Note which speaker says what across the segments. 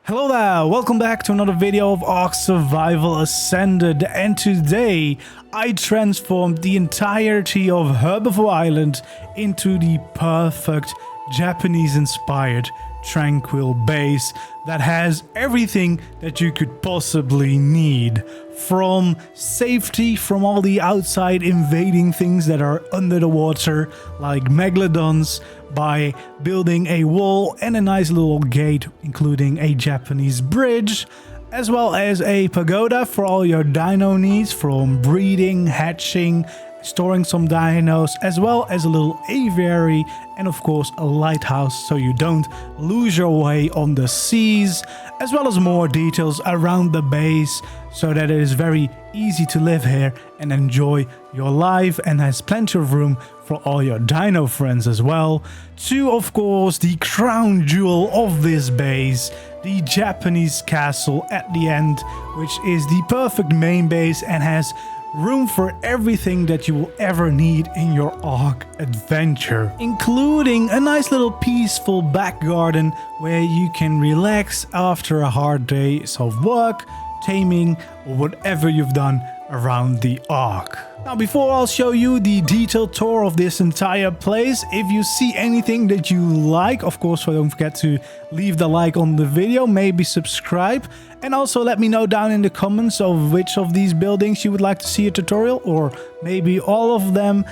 Speaker 1: Hello there, welcome back to another video of ARK Survival Ascended, and today I transformed the entirety of Herbivore Island into the perfect Japanese-inspired tranquil base that has everything that you could possibly need. From safety from all the outside invading things that are under the water, like megalodons, by building a wall and a nice little gate, including a Japanese bridge, as well as a pagoda for all your dino needs, from breeding, hatching, storing some dinos, as well as a little aviary, and of course a lighthouse so you don't lose your way on the seas, as well as more details around the base so that it is very easy to live here and enjoy your life, and has plenty of room for all your dino friends as well. To, of course, the crown jewel of this base, the Japanese castle at the end, which is the perfect main base and has room for everything that you will ever need in your ARK adventure, including a nice little peaceful back garden where you can relax after a hard day of work, taming, or whatever you've done around the ARK. Now, before I'll show you the detailed tour of this entire place, if you see anything that you like, of course, don't forget to leave the like on the video, maybe subscribe, and also let me know down in the comments of which of these buildings you would like to see a tutorial, or maybe all of them,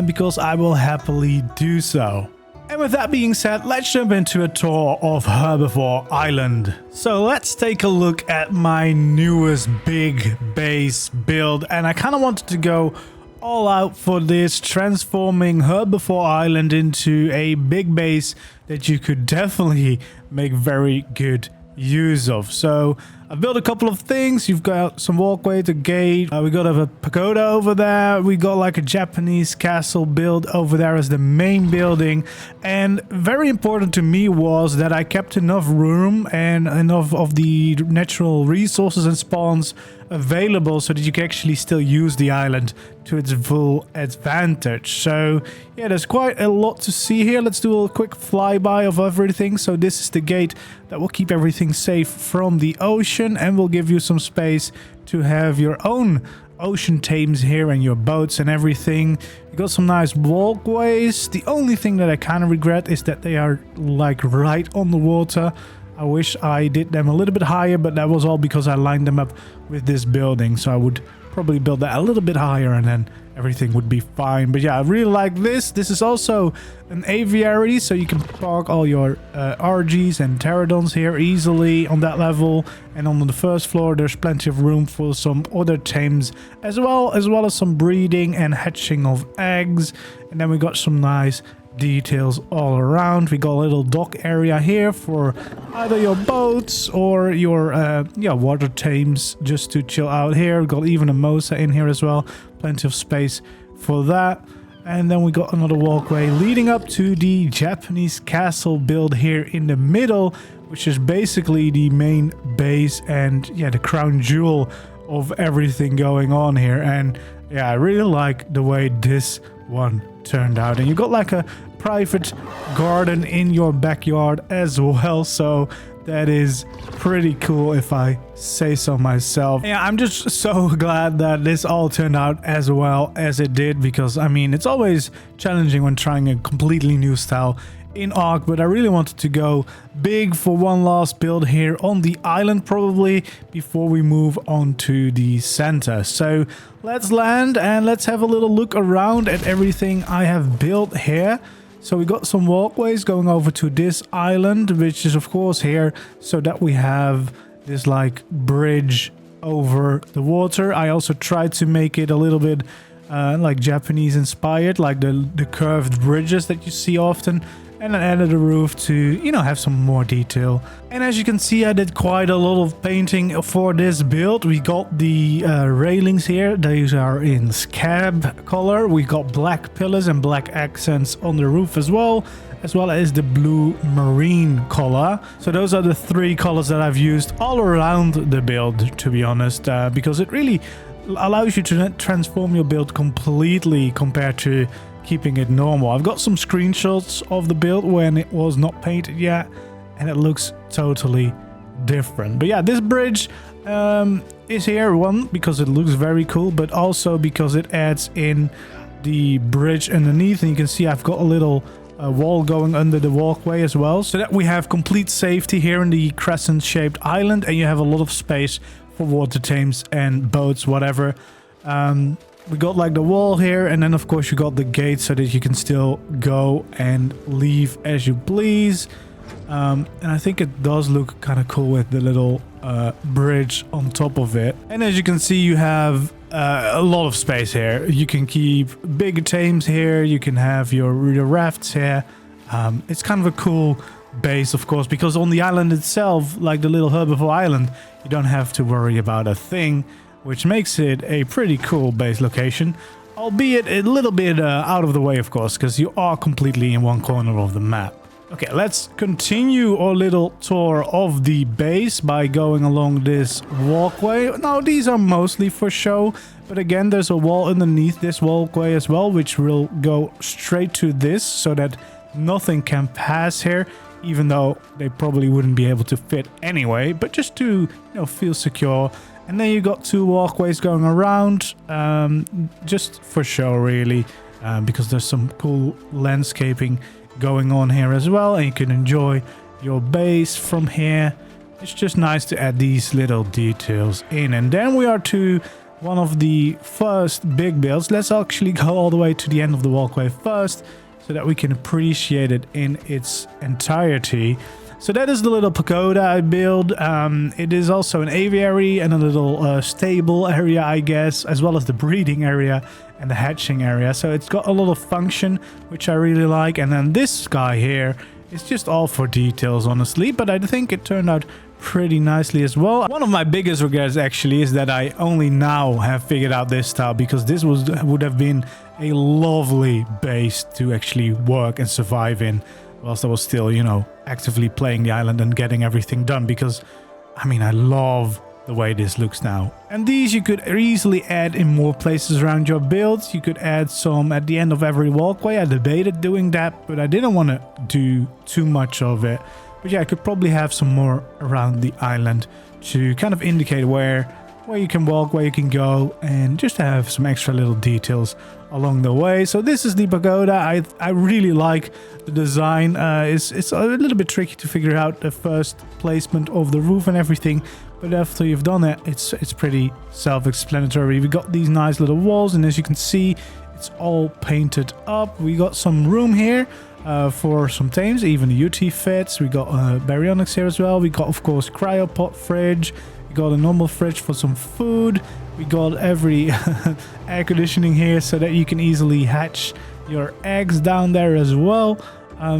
Speaker 1: because I will happily do so. And with that being said, let's jump into a tour of Herbivore Island. So let's take a look at my newest big base build, and I kind of wanted to go all out for this, transforming Herbivore Island into a big base that you could definitely make very good use of. So I've built a couple of things. You've got some walkway to gate. We got a pagoda over there. We got like a Japanese castle built over there as the main building. And very important to me was that I kept enough room and enough of the natural resources and spawns available so that you can actually still use the island to its full advantage. So yeah, there's quite a lot to see here. Let's do a quick flyby of everything. So this is the gate that will keep everything safe from the ocean and will give you some space to have your own ocean tames here and your boats and everything. You got some nice walkways. The only thing that I kind of regret is that they are like right on the water. I wish I did them a little bit higher, but that was all because I lined them up with this building. So I would probably build that a little bit higher and then everything would be fine. But yeah, I really like this. This is also an aviary, so you can park all your RGs and pterodons here easily on that level. And on the first floor, there's plenty of room for some other tames as well as some breeding and hatching of eggs. And then we got some nice details all around. We got a little dock area here for either your boats or your water tames just to chill out here. We got even a mosa in here as well, plenty of space for that. And then we got another walkway leading up to the Japanese castle build here in the middle, which is basically the main base and yeah, the crown jewel of everything going on here. And yeah, I really like the way this one turned out. And you got like a private garden in your backyard as well, so that is pretty cool if I say so myself. Yeah, I'm just so glad that this all turned out as well as it did, because I mean, it's always challenging when trying a completely new style in ARK, but I really wanted to go big for one last build here on the island, probably before we move on to the center. So let's land and let's have a little look around at everything I have built here. So we got some walkways going over to this island, which is of course here so that we have this like bridge over the water. I also tried to make it a little bit like Japanese inspired, like the curved bridges that you see often. And I added a roof to, you know, have some more detail. And as you can see, I did quite a lot of painting for this build. We got the railings here. These are in scab color. We got black pillars and black accents on the roof as well as the blue marine color. So those are the three colors that I've used all around the build, to be honest, because it really allows you to transform your build completely compared to keeping it normal. I've got some screenshots of the build when it was not painted yet, and it looks totally different. But yeah, this bridge is here, one, because it looks very cool, but also because it adds in the bridge underneath. And you can see I've got a little wall going under the walkway as well, so that we have complete safety here in the crescent-shaped island, and you have a lot of space for water tames and boats, whatever. We got like the wall here, and then of course you got the gate so that you can still go and leave as you please. And I think it does look kind of cool with the little bridge on top of it. And as you can see, you have a lot of space here. You can keep big tames here. You can have your rafts here. It's kind of a cool base, of course, because on the island itself, like the little Herbivore Island, you don't have to worry about a thing, which makes it a pretty cool base location, albeit a little bit out of the way, of course, because you are completely in one corner of the map. Okay, let's continue our little tour of the base by going along this walkway. Now, these are mostly for show, but again, there's a wall underneath this walkway as well, which will go straight to this so that nothing can pass here, even though they probably wouldn't be able to fit anyway, but just to, you know, feel secure. And then you got two walkways going around, just for show, really, because there's some cool landscaping going on here as well, and you can enjoy your base from here. It's just nice to add these little details in. And then we are to one of the first big builds. Let's actually go all the way to the end of the walkway first, so that we can appreciate it in its entirety. So that is the little pagoda I built. It is also an aviary and a little stable area, I guess, as well as the breeding area and the hatching area. So it's got a lot of function, which I really like. And then this guy here is just all for details, honestly, but I think it turned out pretty nicely as well. One of my biggest regrets actually is that I only now have figured out this style, because this would have been a lovely base to actually work and survive in, whilst I was still, you know, actively playing the island and getting everything done, because, I mean, I love the way this looks now. And these you could easily add in more places around your builds. You could add some at the end of every walkway. I debated doing that, but I didn't want to do too much of it. But yeah, I could probably have some more around the island to kind of indicate where you can walk, where you can go, and just have some extra little details along the way. So this is the pagoda. I really like the design. It's a little bit tricky to figure out the first placement of the roof and everything, but after you've done it, it's pretty self-explanatory. We got these nice little walls, and as you can see, it's all painted up. We got some room here for some tames, even the UT fits. We got baryonyx here as well. We got, of course, cryopod fridge. We got a normal fridge for some food. We got every air conditioning here so that you can easily hatch your eggs down there as well.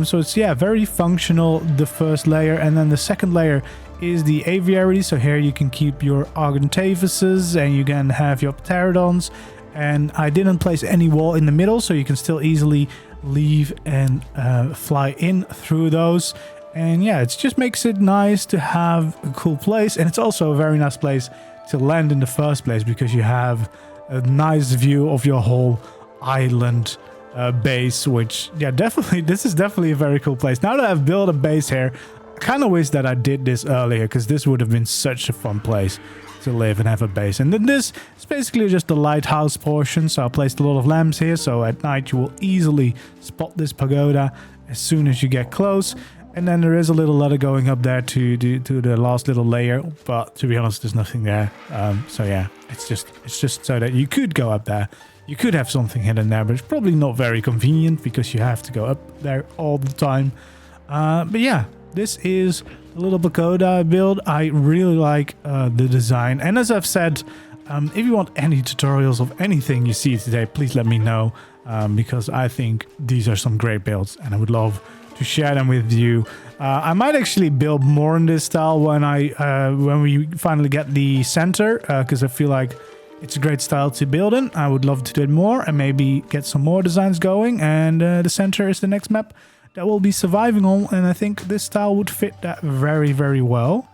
Speaker 1: So it's, yeah, very functional, the first layer. And then the second layer is the aviary. So here you can keep your argentavises and you can have your pterodons. And I didn't place any wall in the middle, so you can still easily leave and fly in through those. And yeah, it just makes it nice to have a cool place. And it's also a very nice place to land in the first place, because you have a nice view of your whole island base, which, yeah, definitely, this is definitely a very cool place. Now that I've built a base here, I kind of wish that I did this earlier, because this would have been such a fun place to live and have a base. And then this is basically just the lighthouse portion. So I placed a lot of lamps here, so at night you will easily spot this pagoda as soon as you get close. And then there is a little ladder going up there to the last little layer, but to be honest, there's nothing there. So yeah, it's just so that you could go up there. You could have something hidden there, but it's probably not very convenient because you have to go up there all the time. But yeah, this is a little pagoda build. I really like the design. And as I've said, if you want any tutorials of anything you see today, please let me know, because I think these are some great builds and I would love to share them with you. I might actually build more in this style when we finally get the center, because I feel like it's a great style to build in. I would love to do it more and maybe get some more designs going. And the center is the next map that we'll be surviving on, and I think this style would fit that very, very well.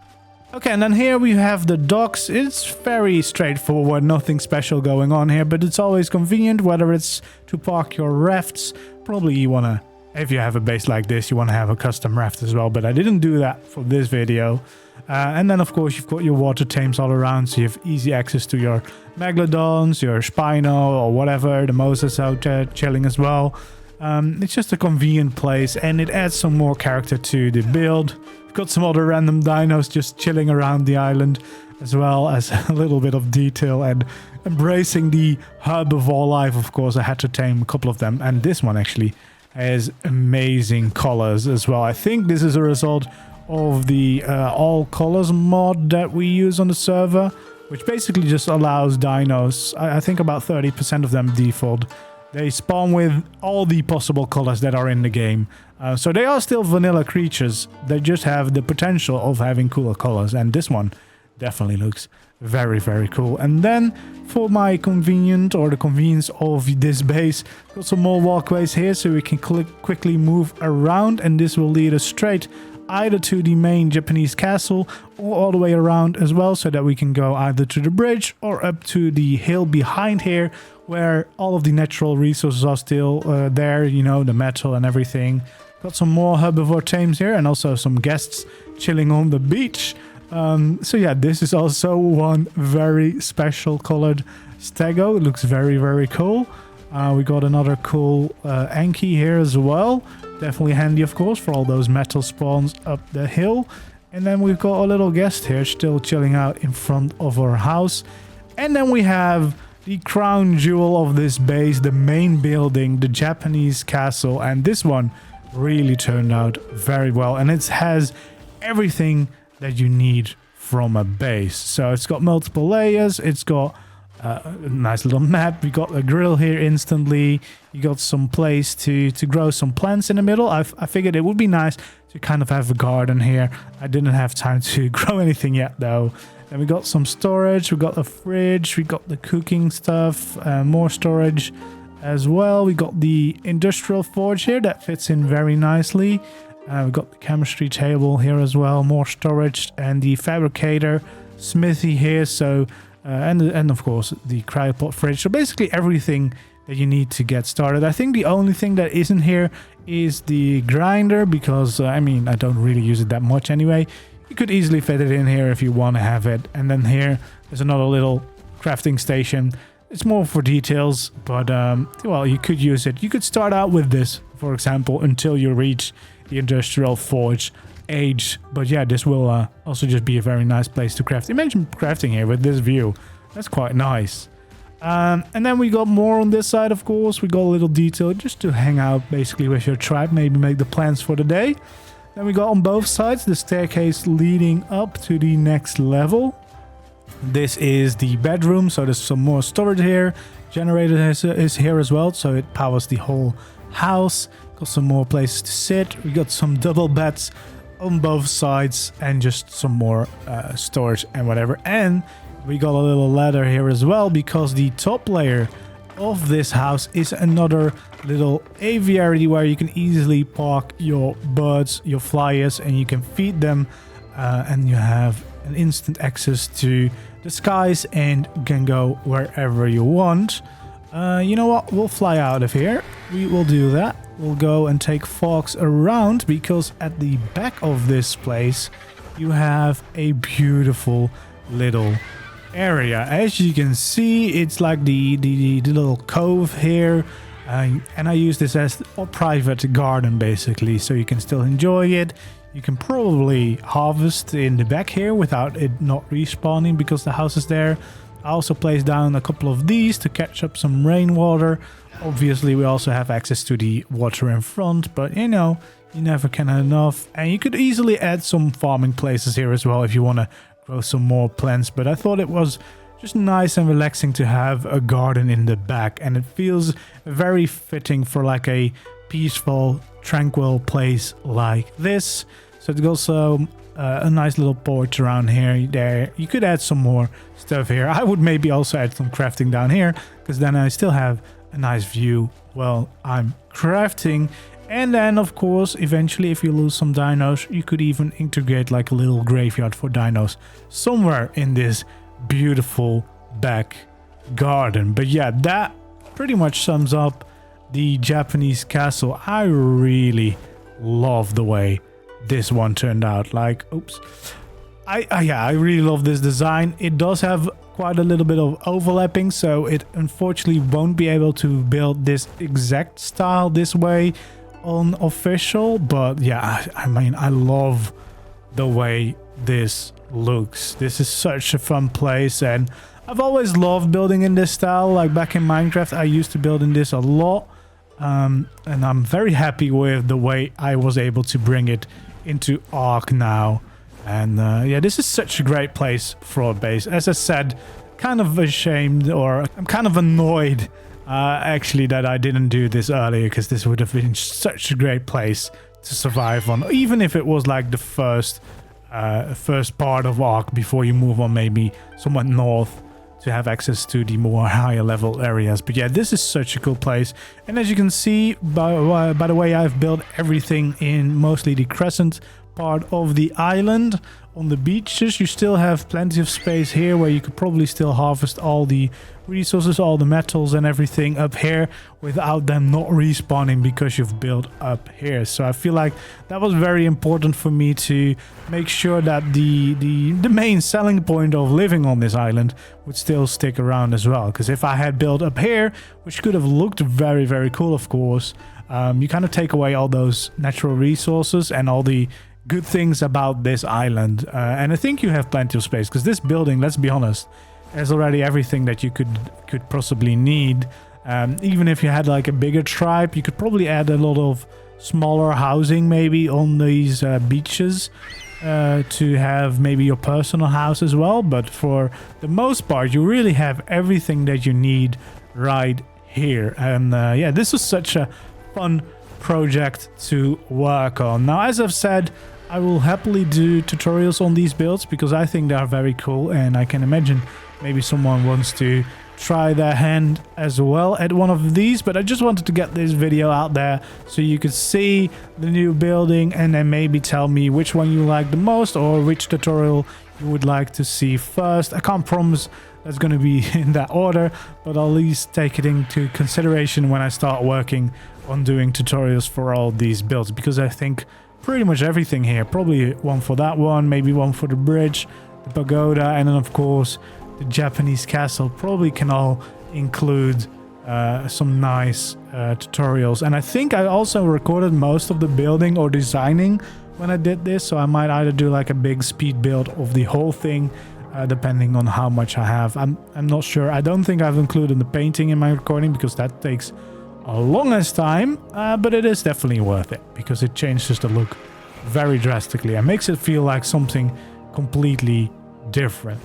Speaker 1: Okay, and then here we have the docks. It's very straightforward, nothing special going on here, but it's always convenient, whether it's to park your rafts. Probably you want to, if you have a base like this, you want to have a custom raft as well, but I didn't do that for this video. And then, of course, you've got your water tames all around, so you have easy access to your Megalodons, your Spino, or whatever. The Moses out there chilling as well. It's just a convenient place, and it adds some more character to the build. We've got some other random dinos just chilling around the island, as well as a little bit of detail and embracing the herbivore life. Of course, I had to tame a couple of them, and this one actually has amazing colors as well. I think this is a result of the all colors mod that we use on the server, which basically just allows dinos, I think about 30% of them default, they spawn with all the possible colors that are in the game. So they are still vanilla creatures, they just have the potential of having cooler colors, and this one definitely looks very, very cool. And then for my convenience of this base, got some more walkways here so we can quickly move around, and this will lead us straight either to the main Japanese castle or all the way around as well, so that we can go either to the bridge or up to the hill behind here, where all of the natural resources are still there, you know, the metal and everything. Got some more herbivore tames here, and also some guests chilling on the beach. So yeah, this is also one very special colored stego. It looks very, very cool. We got another cool Anki here as well. Definitely handy, of course, for all those metal spawns up the hill. And then we've got a little guest here still chilling out in front of our house. And then we have the crown jewel of this base, the main building, the Japanese castle. And this one really turned out very well. And it has everything that you need from a base. So it's got multiple layers, it's got a nice little map, we got a grill here instantly, you got some place to grow some plants in the middle. I figured it would be nice to kind of have a garden here. I didn't have time to grow anything yet though. And we got some storage, we got a fridge, we got the cooking stuff, more storage as well. We got the industrial forge here that fits in very nicely. We've got the chemistry table here as well, more storage, and the fabricator smithy here. So and of course the cryopod fridge. So basically everything that you need to get started. I think the only thing that isn't here is the grinder, because I mean, I don't really use it that much anyway. You could easily fit it in here if you want to have it. And then here there's another little crafting station. It's more for details, but well, you could use it. You could start out with this, for example, until you reach the industrial forge age. But yeah, this will also just be a very nice place to craft. Imagine crafting here with this view. That's quite nice. And then we got more on this side, of course. We got a little detail just to hang out basically with your tribe, maybe make the plans for the day. Then we got on both sides the staircase leading up to the next level. This is the bedroom, so there's some more storage here. Generator is here as well, so it powers the whole house. Got some more places to sit. We got some double beds on both sides, and just some more storage and whatever. And we got a little ladder here as well, because the top layer of this house is another little aviary where you can easily park your birds, your flyers, and you can feed them, and you have an instant access to the skies and can go wherever you want. You know what? We'll fly out of here. We will do that. We'll go and take Fox around, because at the back of this place you have a beautiful little area. As you can see, it's like the little cove here, and I use this as a private garden basically, so you can still enjoy it. You can probably harvest in the back here without it not respawning, because the house is there. I also placed down a couple of these to catch up some rainwater. Obviously, we also have access to the water in front, but you know, you never can have enough. And you could easily add some farming places here as well if you want to grow some more plants. But I thought it was just nice and relaxing to have a garden in the back, and it feels very fitting for like a peaceful, tranquil place like this. So it's also a nice little porch around here. There, you could add some more stuff here. I would maybe also add some crafting down here, because then I still have a nice view while I'm crafting. And then, of course, eventually, if you lose some dinos, you could even integrate like a little graveyard for dinos somewhere in this beautiful back garden. But yeah, that pretty much sums up the Japanese castle. I really love the way this one turned out. Like, oops. Yeah, I really love this design. It does have quite a little bit of overlapping, so it unfortunately won't be able to build this exact style this way on official. But yeah, I mean, I love the way this looks. This is such a fun place, and I've always loved building in this style. Like back in Minecraft, I used to build in this a lot, and I'm very happy with the way I was able to bring it into ARK now. And yeah, this is such a great place for a base. As I said, kind of ashamed, or I'm kind of annoyed actually that I didn't do this earlier, because this would have been such a great place to survive on, even if it was like the first part of ARK before you move on maybe somewhat north to have access to the more higher level areas. But yeah, this is such a cool place. And as you can see, by the way, I've built everything in mostly the crescent part of the island. On the beaches, you still have plenty of space here where you could probably still harvest all the resources, all the metals and everything up here without them not respawning because you've built up here. So I feel like that was very important for me to make sure that the main selling point of living on this island would still stick around as well. Because if I had built up here, which could have looked very, very cool, of course, you kind of take away all those natural resources and all the good things about this island. And I think you have plenty of space, because this building, let's be honest, has already everything that you could possibly need. Even if you had like a bigger tribe, you could probably add a lot of smaller housing maybe on these beaches to have maybe your personal house as well. But for the most part, you really have everything that you need right here. And yeah, this was such a fun project to work on. Now, as I've said, I will happily do tutorials on these builds because I think they are very cool, and I can imagine maybe someone wants to try their hand as well at one of these. But I just wanted to get this video out there so you could see the new building and then maybe tell me which one you like the most or which tutorial you would like to see first. I can't promise that's going to be in that order, but I'll at least take it into consideration when I start working on doing tutorials for all these builds, because I think pretty much everything here, probably one for that one, maybe one for the bridge, the pagoda, and then of course the Japanese castle probably can all include some nice tutorials. And I think I also recorded most of the building or designing when I did this, so I might either do like a big speed build of the whole thing, depending on how much I have. I'm not sure. I don't think I've included the painting in my recording because that takes a longest time, but it is definitely worth it because it changes the look very drastically and makes it feel like something completely different.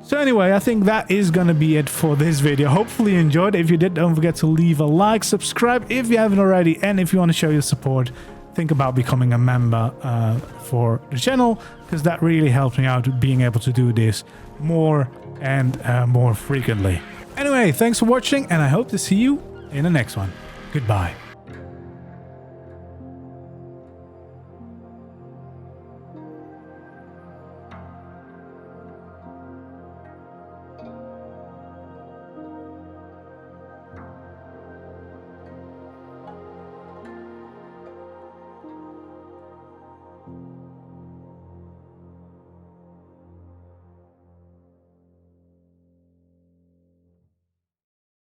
Speaker 1: So anyway, I think that is gonna be it for this video. Hopefully you enjoyed. If you did, don't forget to leave a like, subscribe if you haven't already, and if you want to show your support, think about becoming a member for the channel, because that really helps me out being able to do this more and more frequently. Anyway, thanks for watching, and I hope to see you in the next one. Goodbye.